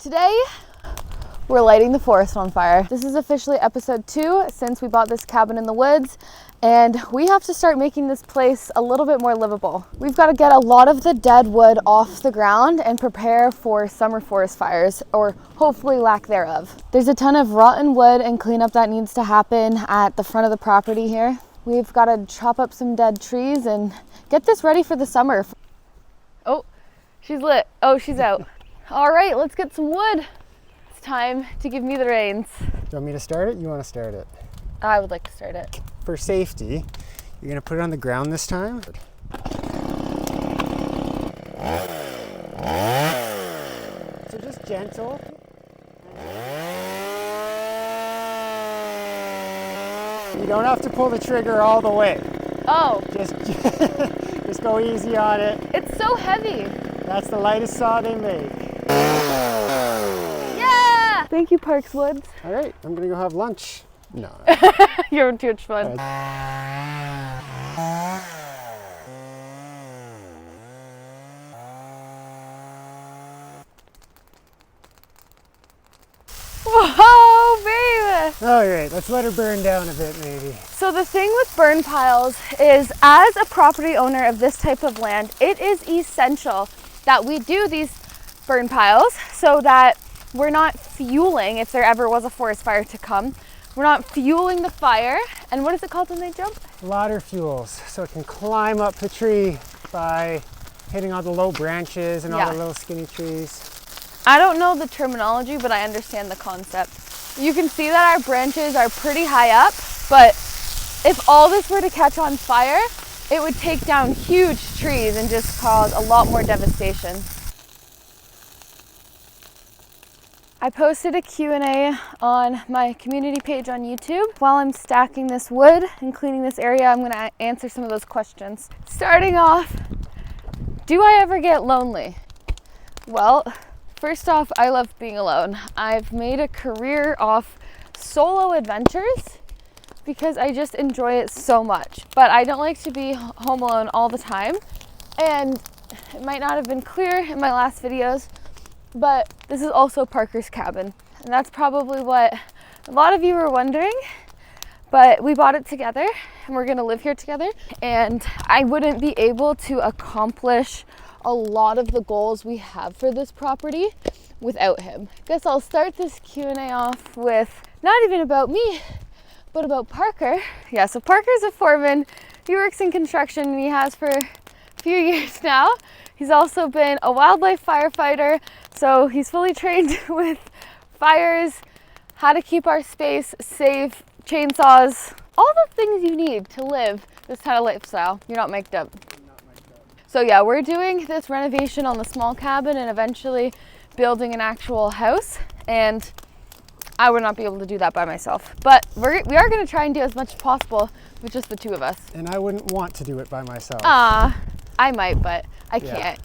Today, we're lighting the forest on fire. This is officially episode 2 since we bought this cabin in the woods, and we have to start making this place a little bit more livable. We've got to get a lot of the dead wood off the ground and prepare for summer forest fires, or hopefully lack thereof. There's a ton of rotten wood and cleanup that needs to happen at the front of the property here. We've got to chop up some dead trees and get this ready for the summer. Oh, she's lit. Oh, she's out. All right, let's get some wood. It's time to give me the reins. Do you want me to start it? You want to start it? I would like to start it. For safety, you're going to put it on the ground this time. So just gentle. You don't have to pull the trigger all the way. Oh. Just go easy on it. It's so heavy. That's the lightest saw they make. Yeah! Thank you, Parks Woods. All right, I'm gonna go have lunch. No. You're too much fun. Whoa, baby! All right, let's let her burn down a bit, maybe. So the thing with burn piles is, as a property owner of this type of land, it is essential that we do these burn piles so that we're not fueling, if there ever was a forest fire to come, we're not fueling the fire. And what is it called when they jump? Ladder fuels, so it can climb up the tree by hitting all the low branches and all the little skinny trees. I don't know the terminology, but I understand the concept. You can see that our branches are pretty high up, but if all this were to catch on fire, it would take down huge trees and just cause a lot more devastation. I posted a Q&A on my community page on YouTube. While I'm stacking this wood and cleaning this area, I'm gonna answer some of those questions. Starting off, do I ever get lonely? Well, first off, I love being alone. I've made a career off solo adventures because I just enjoy it so much. But I don't like to be home alone all the time. And it might not have been clear in my last videos, but this is also Parker's cabin. And that's probably what a lot of you were wondering. But we bought it together and we're gonna live here together. And I wouldn't be able to accomplish a lot of the goals we have for this property without him. Guess I'll start this Q&A off with not even about me, but about Parker. Yeah, so Parker's a foreman. He works in construction and he has for a few years now. He's also been a wildlife firefighter, so he's fully trained with fires, how to keep our space safe, chainsaws, all the things you need to live this kind of lifestyle. You're not mic'd up. So yeah, we're doing this renovation on the small cabin and eventually building an actual house, and I would not be able to do that by myself. But we are going to try and do as much as possible with just the two of us. And I wouldn't want to do it by myself. I might, but I can't.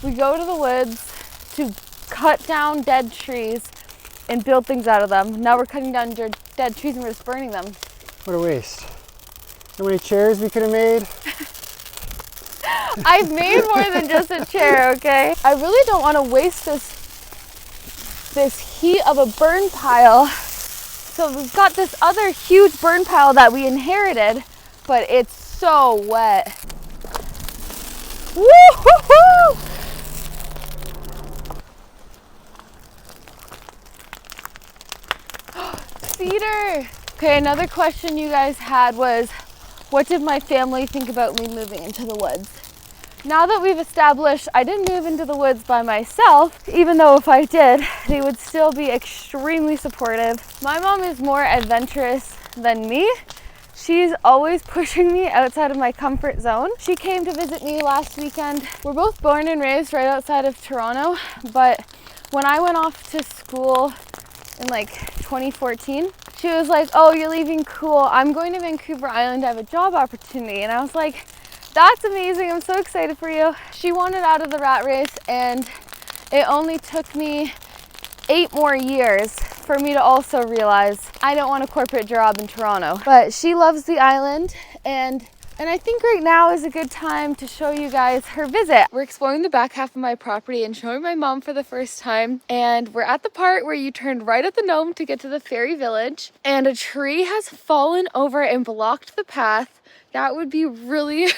We go to the woods to cut down dead trees and build things out of them. Now we're cutting down dead trees and we're just burning them. What a waste. How many chairs we could have made? I've made more than just a chair, okay? I really don't want to waste this heat of a burn pile. So we've got this other huge burn pile that we inherited, but it's so wet. Woo-hoo-hoo! Cedar! Okay, another question you guys had was, what did my family think about me moving into the woods? Now that we've established I didn't move into the woods by myself, even though if I did, they would still be extremely supportive. My mom is more adventurous than me. She's always pushing me outside of my comfort zone. She came to visit me last weekend. We're both born and raised right outside of Toronto, but when I went off to school in like 2014, she was like, oh, you're leaving, cool. I'm going to Vancouver Island to have a job opportunity. And I was like, that's amazing. I'm so excited for you. She wanted out of the rat race, and it only took me 8 more years for me to also realize I don't want a corporate job in Toronto. But she loves the island, and I think right now is a good time to show you guys her visit. We're exploring the back half of my property and showing my mom for the first time. And we're at the part where you turn right at the Nome to get to the ferry village. And a tree has fallen over and blocked the path. That would be really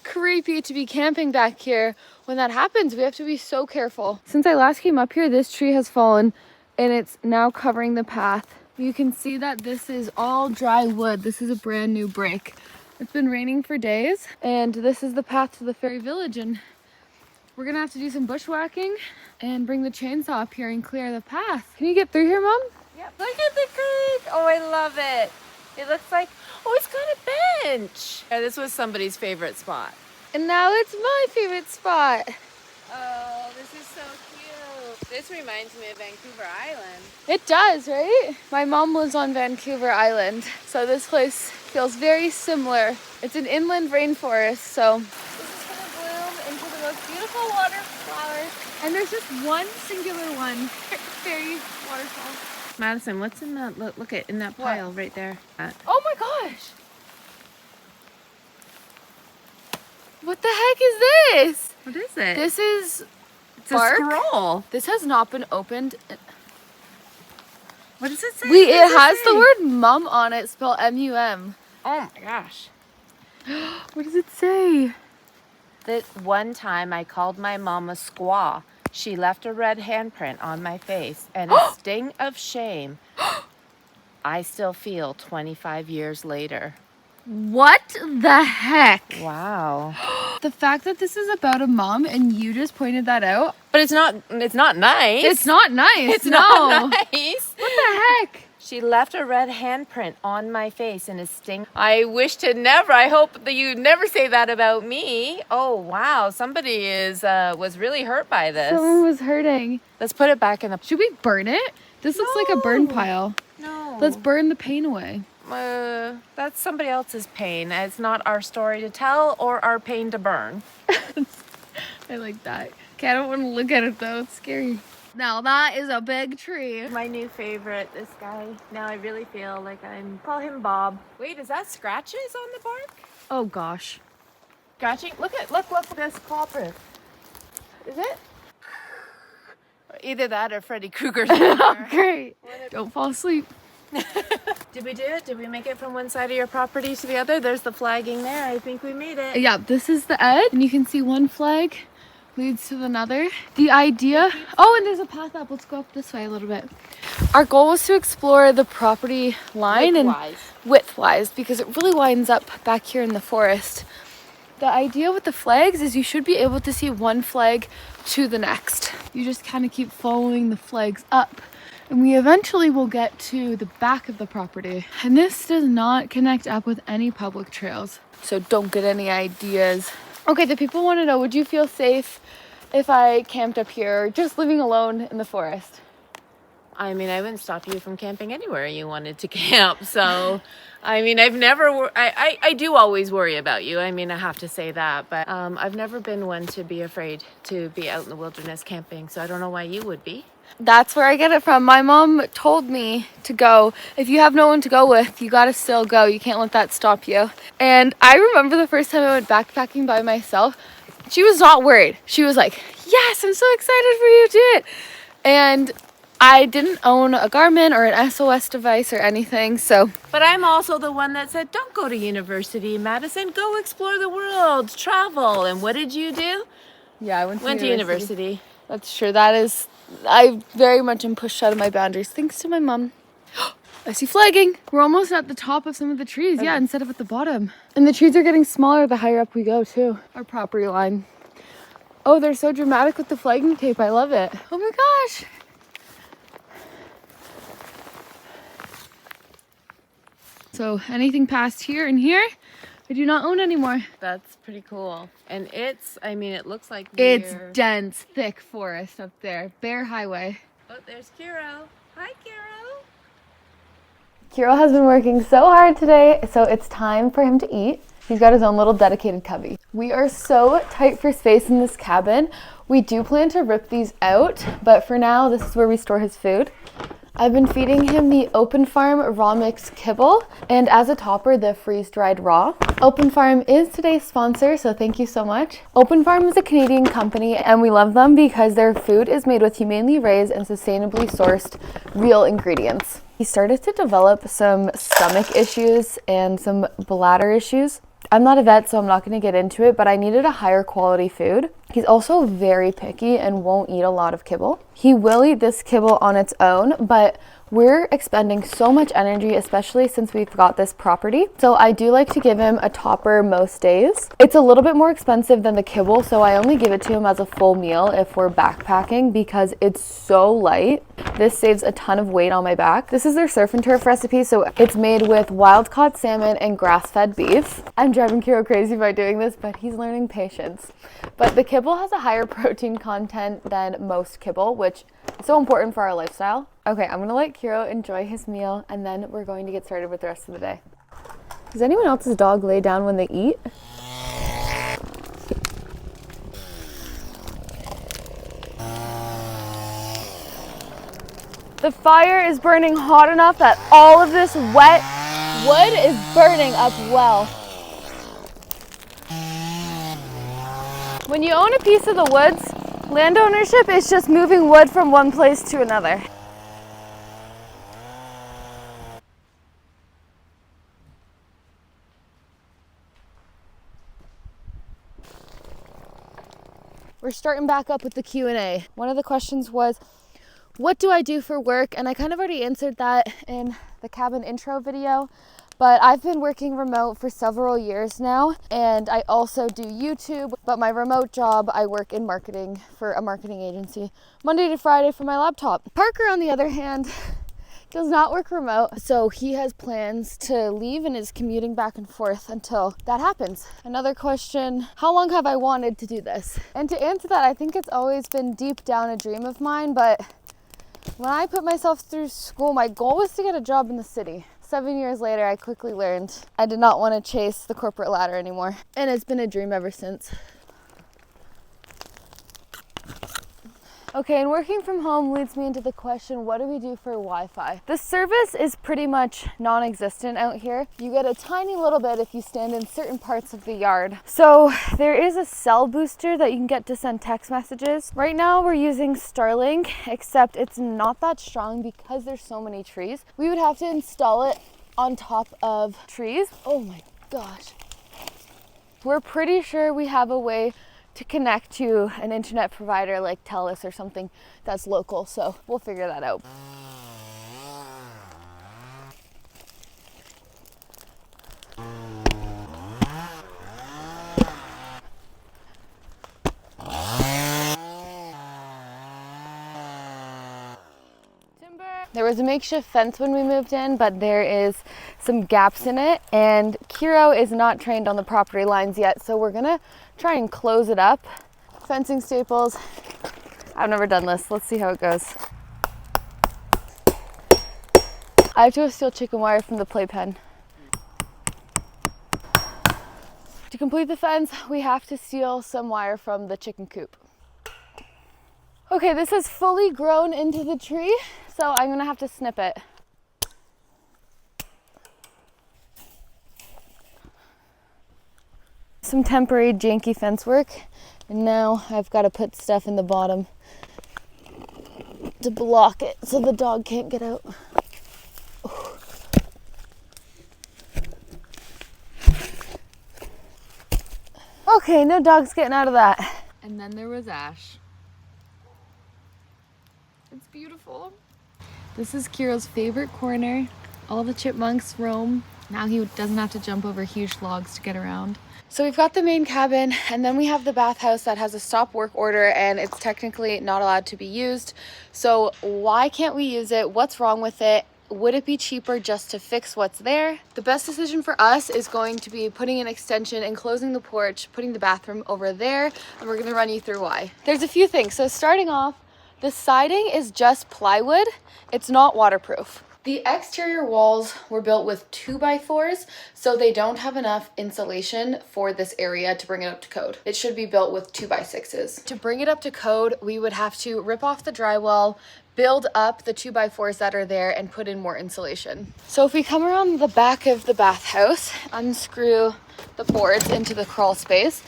creepy to be camping back here. When that happens, we have to be so careful. Since I last came up here, this tree has fallen and it's now covering the path. You can see that this is all dry wood. This is a brand new break. It's been raining for days, and this is the path to the ferry village, and we're gonna have to do some bushwhacking and bring the chainsaw up here and clear the path. Can you get through here, Mom? Yep. Look at the creek. Oh, I love it. It looks like, oh, it's got a bench. Yeah, this was somebody's favorite spot. And now it's my favorite spot. Oh, this is so cute. This reminds me of Vancouver Island. It does, right? My mom lives on Vancouver Island, so this place feels very similar. It's an inland rainforest, so this is gonna bloom into the most beautiful wildflowers. And there's just one singular one, fairy waterfall. Madison, what's in that? Look at in that pile right there. Oh my gosh! What the heck is this? What is it? This is it's bark. a scroll. This has not been opened. What does it say? It has the word mum on it, spelled M-U-M. Oh my gosh. What does it say? This one time I called my mom a squaw. She left a red handprint on my face and a sting of shame I still feel 25 years later. What the heck? Wow. The fact that this is about a mom and you just pointed that out. But it's not nice. It's not nice. It's no. not nice. What the heck? She left a red handprint on my face and a sting. I wish to never. I hope that you never say that about me. Oh wow, somebody was really hurt by this. Someone was hurting. Let's put it back in the. Should we burn it? This looks like a burn pile. No. Let's burn the pain away. That's somebody else's pain. It's not our story to tell or our pain to burn. I like that. Okay, I don't want to look at it though. It's scary. Now that is a big tree. My new favorite, this guy. Now I really feel like call him Bob. Wait, is that scratches on the bark? Oh gosh. Scratching? Look at this copper. Is it? Either that or Freddy Krueger's. Oh, great. Don't fall asleep. Did we do it? Did we make it from one side of your property to the other? There's the flagging there. I think we made it. Yeah, this is the edge, and you can see one flag leads to another. The idea, oh, and there's a path up. Let's go up this way a little bit. Our goal was to explore the property line and width-wise, because it really winds up back here in the forest. The idea with the flags is you should be able to see one flag to the next. You just kind of keep following the flags up, and we eventually will get to the back of the property. And this does not connect up with any public trails, so don't get any ideas. Okay, the people want to know, would you feel safe if I camped up here or just living alone in the forest? I mean, I wouldn't stop you from camping anywhere you wanted to camp. So, I mean, I do always worry about you. I mean, I have to say that. But I've never been one to be afraid to be out in the wilderness camping. So I don't know why you would be. That's where I get it from. My mom told me to go. If you have no one to go with, you gotta still go. You can't let that stop you. And I remember the first time I went backpacking by myself, she was not worried. She was like, yes, I'm so excited for you to do it. And I didn't own a Garmin or an SOS device or anything, so. But I'm also the one that said, don't go to university, Madison. Go explore the world, travel. And what did you do? Yeah, I went to university. That's true. I very much am pushed out of my boundaries thanks to my mom. I see flagging. We're almost at the top of some of the trees, yeah, instead of at the bottom. And the trees are getting smaller the higher up we go too. Our property line. Oh, they're so dramatic with the flagging tape. I love it. Oh my gosh. So anything past here and here, I do not own anymore. That's pretty cool. And it looks like it's dense, thick forest up there. Bear Highway. Oh, there's Kyro. Hi, Kyro. Kyro has been working so hard today, so it's time for him to eat. He's got his own little dedicated cubby. We are so tight for space in this cabin. We do plan to rip these out, but for now, this is where we store his food. I've been feeding him the Open Farm raw mix kibble, and as a topper, the freeze-dried raw. Open Farm is today's sponsor, so thank you so much. Open Farm is a Canadian company, and we love them because their food is made with humanely raised and sustainably sourced real ingredients. He started to develop some stomach issues and some bladder issues. I'm not a vet, so I'm not going to get into it, but I needed a higher quality food. He's also very picky and won't eat a lot of kibble. He will eat this kibble on its own, but we're expending so much energy, especially since we've got this property. So I do like to give him a topper most days. It's a little bit more expensive than the kibble, so I only give it to him as a full meal if we're backpacking because it's so light. This saves a ton of weight on my back. This is their surf and turf recipe, so it's made with wild-caught salmon and grass-fed beef. I'm driving Kyro crazy by doing this, but he's learning patience. But the kibble has a higher protein content than most kibble, which is so important for our lifestyle. Okay, I'm gonna let Kyro enjoy his meal, and then we're going to get started with the rest of the day. Does anyone else's dog lay down when they eat? The fire is burning hot enough that all of this wet wood is burning up well. When you own a piece of the woods, land ownership is just moving wood from one place to another. We're starting back up with the Q&A. One of the questions was, what do I do for work? And I kind of already answered that in the cabin intro video, but I've been working remote for several years now, and I also do YouTube, but my remote job, I work in marketing for a marketing agency, Monday to Friday from my laptop. Parker, on the other hand, does not work remote, so he has plans to leave and is commuting back and forth until that happens. Another question, how long have I wanted to do this? And to answer that, I think it's always been deep down a dream of mine, but when I put myself through school, my goal was to get a job in the city. 7 years later, I quickly learned I did not want to chase the corporate ladder anymore, and it's been a dream ever since. Okay, and working from home leads me into the question, what do we do for Wi-Fi? The service is pretty much non-existent out here. You get a tiny little bit if you stand in certain parts of the yard. So there is a cell booster that you can get to send text messages. Right now we're using Starlink, except it's not that strong because there's so many trees. We would have to install it on top of trees. Oh my gosh. We're pretty sure we have a way to connect to an internet provider like TELUS or something that's local, so we'll figure that out. There was a makeshift fence when we moved in, but there is some gaps in it, and Kyro is not trained on the property lines yet, so we're gonna try and close it up. Fencing staples. I've never done this. Let's see how it goes. I have to steal chicken wire from the playpen. To complete the fence, we have to steal some wire from the chicken coop. Okay, this has fully grown into the tree, so I'm gonna have to snip it. Some temporary janky fence work, and now I've got to put stuff in the bottom to block it so the dog can't get out. Okay, no dogs getting out of that. And then there was Ash. It's beautiful. This is Kyro's favorite corner. All the chipmunks roam. Now he doesn't have to jump over huge logs to get around. So we've got the main cabin, and then we have the bathhouse that has a stop work order, and it's technically not allowed to be used. So why can't we use it? What's wrong with it? Would it be cheaper just to fix what's there? The best decision for us is going to be putting an extension and closing the porch, putting the bathroom over there, and we're gonna run you through why. There's a few things. So starting off, the siding is just plywood. It's not waterproof. The exterior walls were built with 2x4s, so they don't have enough insulation for this area to bring it up to code. It should be built with 2x6s. To bring it up to code, we would have to rip off the drywall, build up the 2x4s that are there, and put in more insulation. So if we come around the back of the bathhouse, unscrew the boards into the crawl space,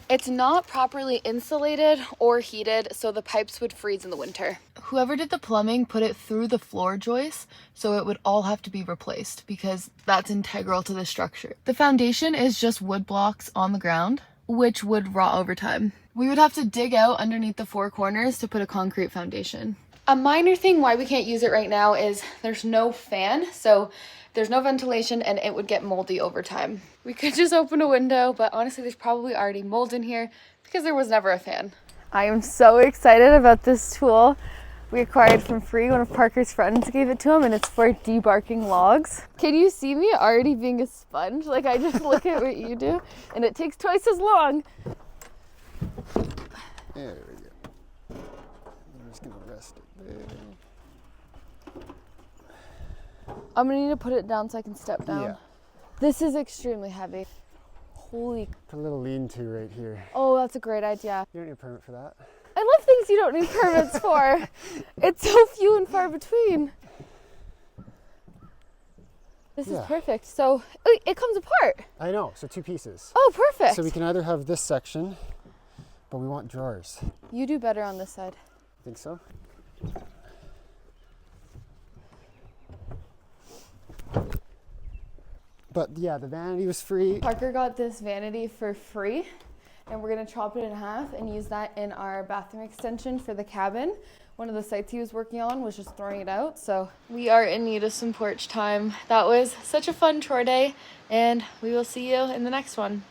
it's not properly insulated or heated, so the pipes would freeze in the winter. Whoever did the plumbing put it through the floor joists, so it would all have to be replaced because that's integral to the structure. The foundation is just wood blocks on the ground, which would rot over time. We would have to dig out underneath the four corners to put a concrete foundation. A minor thing why we can't use it right now is there's no fan, so there's no ventilation and it would get moldy over time. We could just open a window, but honestly there's probably already mold in here because there was never a fan. I am so excited about this tool we acquired from free. One of Parker's friends gave it to him, and it's for debarking logs. Can you see me already being a sponge? Like, I just look at what you do and it takes twice as long. There we go. I'm just gonna rest it there. I'm gonna need to put it down so I can step down. Yeah. This is extremely heavy. Holy. Put a little lean-to right here. Oh, that's a great idea. You don't need a permit for that. I love things you don't need permits for. It's so few and far between. This is perfect. So it comes apart. I know, so 2 pieces. Oh, perfect. So we can either have this section, but we want drawers. You do better on this side. Think so? But yeah, the vanity was free. Parker got this vanity for free, and we're gonna chop it in half and use that in our bathroom extension for the cabin. One of the sites he was working on was just throwing it out, so we are in need of some porch time. That was such a fun chore day, and we will see you in the next one.